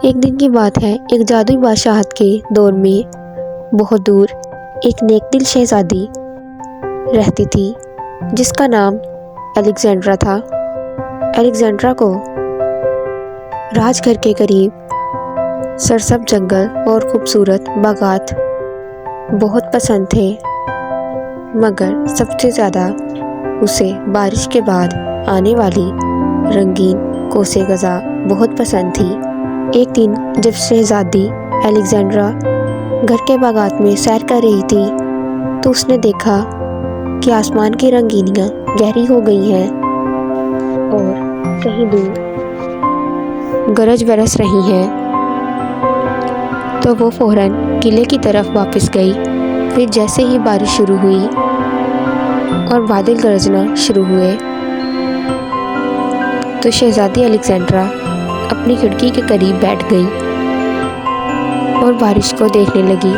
ایک دن کی بات ہے، ایک جادوئی بادشاہت کے دور میں بہت دور ایک نیک دل شہزادی رہتی تھی جس کا نام الیگزینڈرا تھا۔ الیگزینڈرا کو راج گھر کے قریب سرسبز جنگل اور خوبصورت باغات بہت پسند تھے، مگر سب سے زیادہ اسے بارش کے بعد آنے والی رنگین کوسے قزح بہت پسند تھی۔ ایک دن جب شہزادی الیگزینڈرا گھر کے باغات میں سیر کر رہی تھی تو اس نے دیکھا کہ آسمان کی رنگینیاں گہری ہو گئی ہیں اور کہیں دور گرج برس رہی ہیں، تو وہ فوراً قلعے کی طرف واپس گئی۔ پھر جیسے ہی بارش شروع ہوئی اور بادل گرجنا شروع ہوئے تو شہزادی الیگزینڈرا اپنی کھڑکی کے قریب بیٹھ گئی اور بارش کو دیکھنے لگی،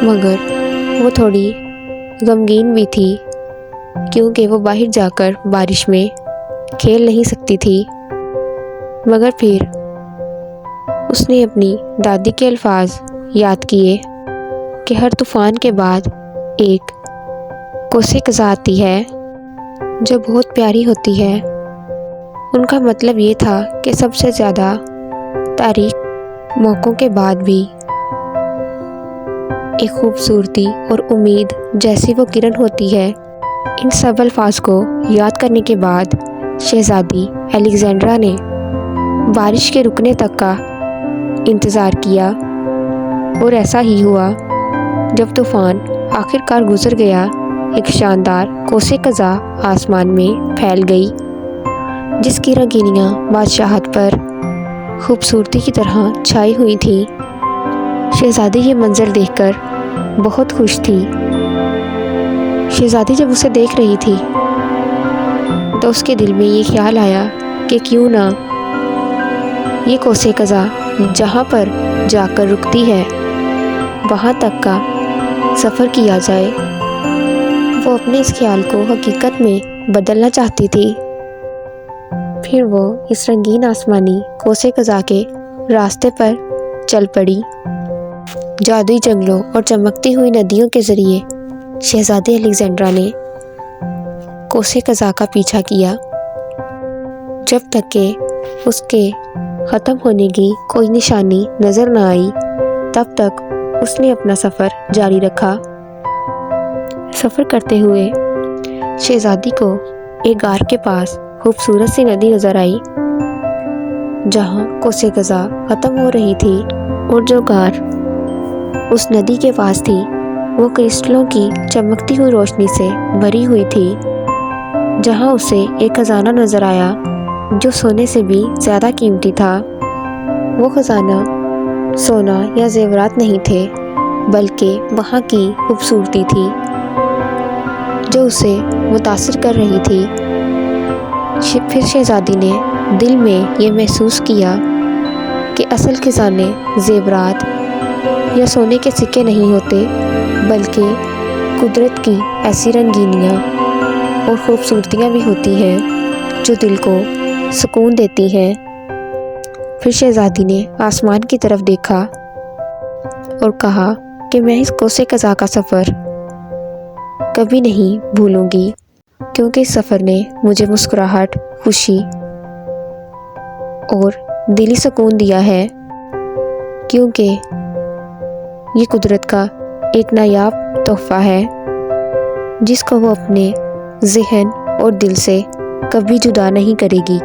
مگر وہ تھوڑی غمگین بھی تھی کیونکہ وہ باہر جا کر بارش میں کھیل نہیں سکتی تھی۔ مگر پھر اس نے اپنی دادی کے الفاظ یاد کیے کہ ہر طوفان کے بعد ایک کوسے قزح آتی ہے جو بہت پیاری ہوتی ہے۔ ان کا مطلب یہ تھا کہ سب سے زیادہ تاریک موقعوں کے بعد بھی ایک خوبصورتی اور امید جیسی وہ کرن ہوتی ہے۔ ان سب الفاظ کو یاد کرنے کے بعد شہزادی الیگزینڈرا نے بارش کے رکنے تک کا انتظار کیا، اور ایسا ہی ہوا۔ جب طوفان آخر کار گزر گیا، ایک شاندار کوسے قزح آسمان میں پھیل گئی جس کی رنگینیاں بادشاہت پر خوبصورتی کی طرح چھائی ہوئی تھی۔ شہزادی یہ منظر دیکھ کر بہت خوش تھی۔ شہزادی جب اسے دیکھ رہی تھی تو اس کے دل میں یہ خیال آیا کہ کیوں نہ یہ کوسے قزح جہاں پر جا کر رکتی ہے وہاں تک کا سفر کیا جائے۔ وہ اپنے اس خیال کو حقیقت میں بدلنا چاہتی تھی۔ پھر وہ اس رنگین آسمانی کوسے قزح کے راستے پر چل پڑی۔ جادوئی جنگلوں اور چمکتی ہوئی ندیوں کے ذریعے شہزادی الیگزینڈرا نے کوسے قزح کا پیچھا کیا جب تک کہ اس کے ختم ہونے کی کوئی نشانی نظر نہ آئی۔ تب تک اس نے اپنا سفر جاری رکھا۔ سفر کرتے ہوئے شہزادی کو ایک غار کے پاس خوبصورت سی ندی نظر آئی جہاں کوسے قزح ختم ہو رہی تھی، اور جو غار اس ندی کے پاس تھی وہ کرسٹلوں کی چمکتی ہوئی روشنی سے بھری ہوئی تھی، جہاں اسے ایک خزانہ نظر آیا جو سونے سے بھی زیادہ قیمتی تھا۔ وہ خزانہ سونا یا زیورات نہیں تھے، بلکہ وہاں کی خوبصورتی تھی جو اسے متاثر کر رہی تھی۔ پھر شہزادی نے دل میں یہ محسوس کیا کہ اصل خزانے زیورات یا سونے کے سکے نہیں ہوتے، بلکہ قدرت کی ایسی رنگینیاں اور خوبصورتیاں بھی ہوتی ہیں جو دل کو سکون دیتی ہیں۔ پھر شہزادی نے آسمان کی طرف دیکھا اور کہا کہ میں اس کوسے قزح کا سفر کبھی نہیں بھولوں گی، کیونکہ اس سفر نے مجھے مسکراہٹ، خوشی اور دلی سکون دیا ہے، کیونکہ یہ قدرت کا ایک نایاب تحفہ ہے جس کو وہ اپنے ذہن اور دل سے کبھی جدا نہیں کرے گی۔